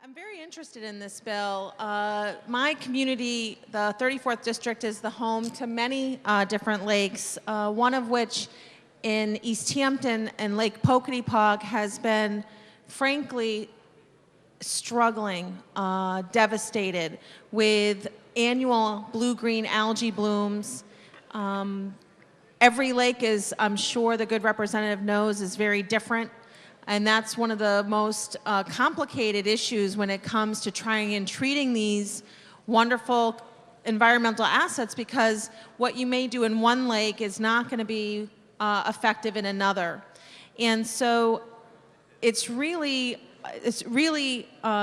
I'm very interested in this bill. My community, the 34th District, is the home to many different lakes, one of which in East Hampton and Lake Poketipog has been, frankly, struggling, devastated with annual blue-green algae blooms. Every lake is, I'm sure the good representative knows, is very different. And that's one of the most complicated issues when it comes to trying and treating these wonderful environmental assets, because what you may do in one lake is not going to be effective in another. And so it's really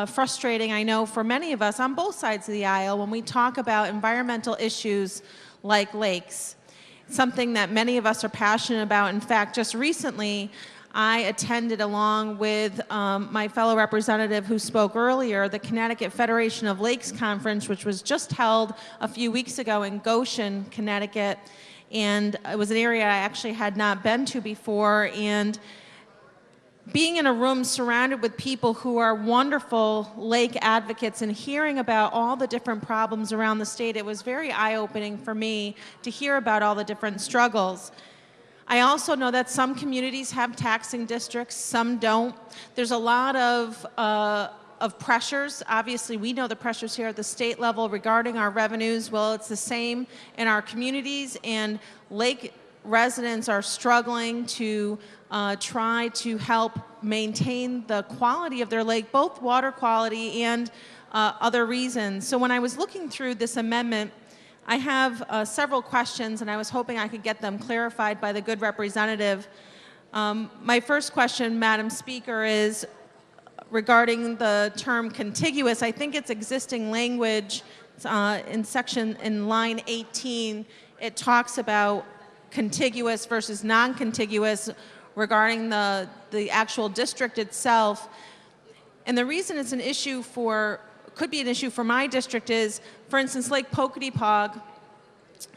frustrating, I know, for many of us on both sides of the aisle when we talk about environmental issues like lakes. Something that many of us are passionate about. In fact, just recently, I attended, along with my fellow representative who spoke earlier, the Connecticut Federation of Lakes Conference, which was just held a few weeks ago in Goshen, Connecticut. And it was an area I actually had not been to before. And being in a room surrounded with people who are wonderful lake advocates and hearing about all the different problems around the state, it was very eye-opening for me to hear about all the different struggles. I also know that some communities have taxing districts, some don't. There's a lot of pressures. Obviously, we know the pressures here at the state level regarding our revenues. Well, it's the same in our communities, and lake residents are struggling to try to help maintain the quality of their lake, both water quality and other reasons. So when I was looking through this amendment, I have several questions, and I was hoping I could get them clarified by the good representative. My first question, Madam Speaker, is regarding the term contiguous. I think it's existing language in line 18. It talks about contiguous versus non-contiguous regarding the actual district itself. And the reason it's an issue could be an issue for my district is, for instance, Lake Poketipog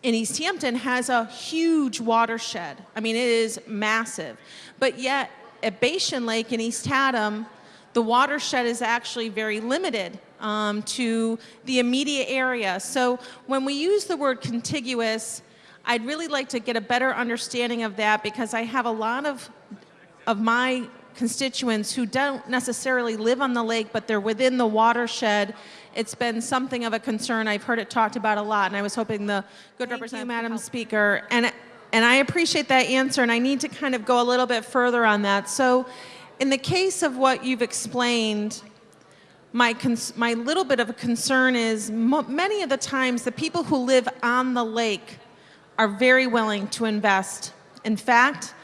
in East Hampton has a huge watershed. I mean, it is massive. But yet, at Bashan Lake in East Haddam, the watershed is actually very limited to the immediate area. So when we use the word contiguous, I'd really like to get a better understanding of that, because I have a lot of my constituents who don't necessarily live on the lake, but they're within the watershed. It's been something of a concern. I've heard it talked about a lot, and I was hoping the good representative. Thank you, Madam Speaker. And I appreciate that answer, and I need to kind of go a little bit further on that. So in the case of what you've explained, my little bit of a concern is many of the times the people who live on the lake are very willing to invest. In fact,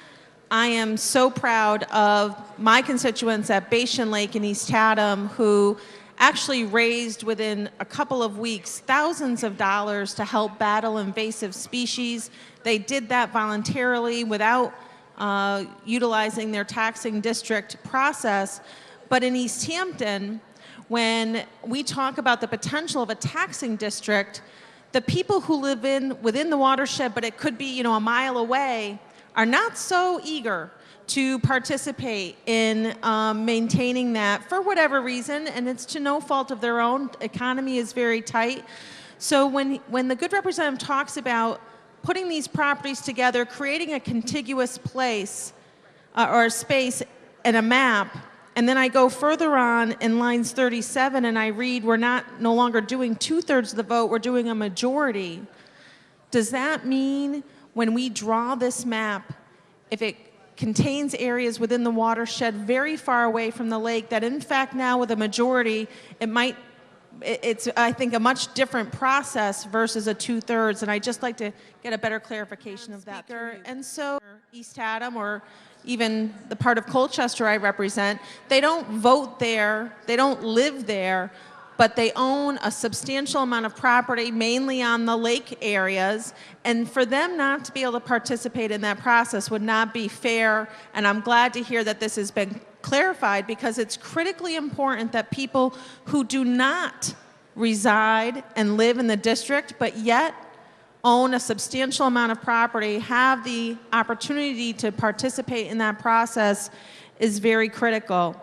I am so proud of my constituents at Bashan Lake in East Haddam, who actually raised within a couple of weeks thousands of dollars to help battle invasive species. They did that voluntarily without utilizing their taxing district process. But in East Hampton, when we talk about the potential of a taxing district, the people who live within the watershed, but it could be, a mile away, are not so eager to participate in maintaining that for whatever reason, and it's to no fault of their own. Economy is very tight. So when the good representative talks about putting these properties together, creating a contiguous place or space and a map, and then I go further on in lines 37 and I read, we're no longer doing 2/3 of the vote, we're doing a majority. Does that mean when we draw this map, if it contains areas within the watershed very far away from the lake, that in fact now with a majority, it's I think a much different process versus a 2/3, and I'd just like to get a better clarification of that. And so East Haddam, or even the part of Colchester I represent, they don't vote there, they don't live there, but they own a substantial amount of property, mainly on the lake areas, and for them not to be able to participate in that process would not be fair, and I'm glad to hear that this has been clarified, because it's critically important that people who do not reside and live in the district, but yet own a substantial amount of property, have the opportunity to participate in that process is very critical.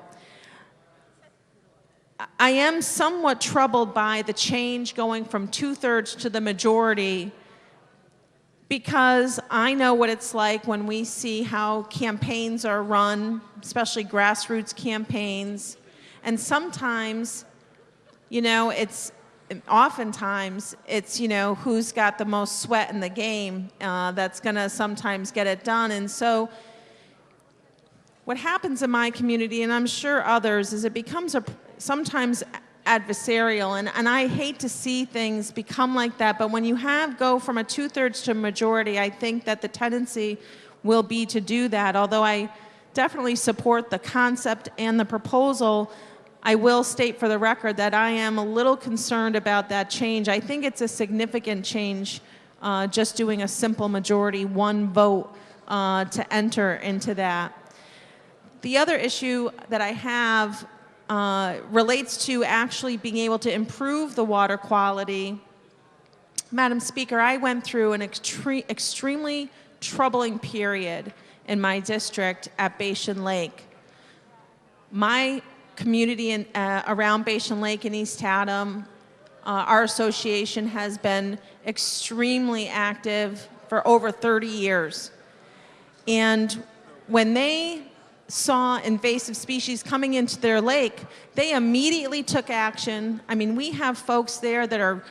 I am somewhat troubled by the change going from 2/3 to the majority, because I know what it's like when we see how campaigns are run, especially grassroots campaigns. And sometimes, oftentimes it's, who's got the most sweat in the game that's going to sometimes get it done. And so what happens in my community, and I'm sure others, is it becomes sometimes adversarial, and I hate to see things become like that, but when you go from a 2/3 to a majority, I think that the tendency will be to do that. Although I definitely support the concept and the proposal, I will state for the record that I am a little concerned about that change. I think it's a significant change, just doing a simple majority, one vote to enter into that. The other issue that I have relates to actually being able to improve the water quality. Madam Speaker, I went through an extremely troubling period in my district at Bashan Lake. My community around Bashan Lake in East Haddam, our association has been extremely active for over 30 years. And when they saw invasive species coming into their lake, they immediately took action. I mean, we have folks there that are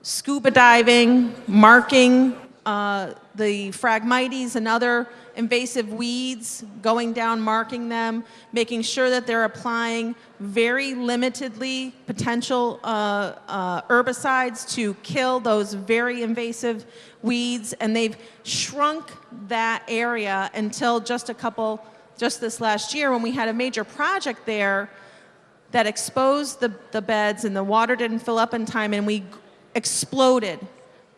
scuba diving, marking the Phragmites and other invasive weeds, going down, marking them, making sure that they're applying very limitedly potential herbicides to kill those very invasive weeds. And they've shrunk that area until just this last year, when we had a major project there that exposed the beds and the water didn't fill up in time, and we exploded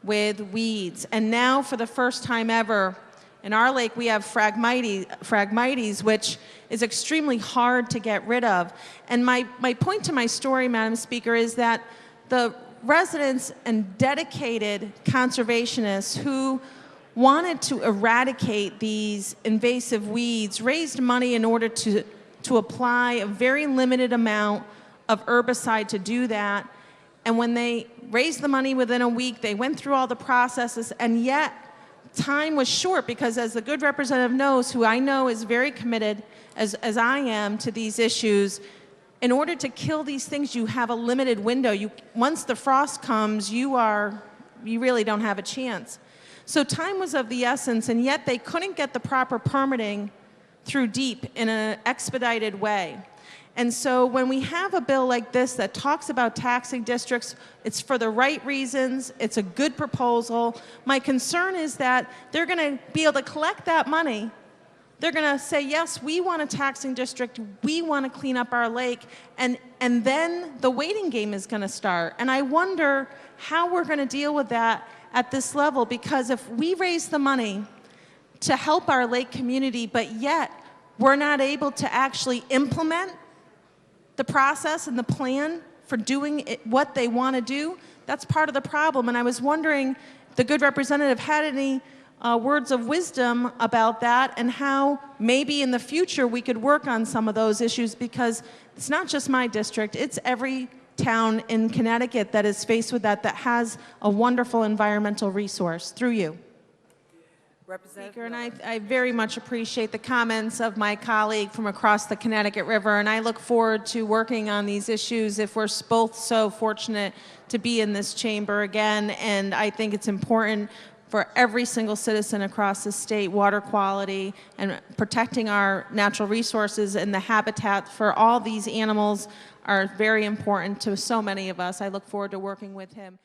with weeds. And now, for the first time ever, in our lake we have Phragmites, which is extremely hard to get rid of. And my point to my story, Madam Speaker, is that the residents and dedicated conservationists who wanted to eradicate these invasive weeds raised money in order to apply a very limited amount of herbicide to do that. And when they raised the money within a week, they went through all the processes, and yet time was short, because as the good representative knows, who I know is very committed, as I am, to these issues, in order to kill these things, you have a limited window. Once the frost comes, you really don't have a chance. So time was of the essence, and yet they couldn't get the proper permitting through DEEP in an expedited way. And so when we have a bill like this that talks about taxing districts, it's for the right reasons, it's a good proposal. My concern is that they're going to be able to collect that money. They're going to say, yes, we want a taxing district, we want to clean up our lake, and then the waiting game is going to start. And I wonder how we're going to deal with that at this level, because if we raise the money to help our lake community, but yet we're not able to actually implement the process and the plan for doing what they want to do, that's part of the problem. And I was wondering if the good representative had any words of wisdom about that, and how maybe in the future we could work on some of those issues, because it's not just my district, it's every town in Connecticut that is faced with that has a wonderful environmental resource. Through you, Speaker, and I very much appreciate the comments of my colleague from across the Connecticut River, and I look forward to working on these issues if we're both so fortunate to be in this chamber again. And I think it's important for every single citizen across the state. Water quality and protecting our natural resources and the habitat for all these animals are very important to so many of us. I look forward to working with him.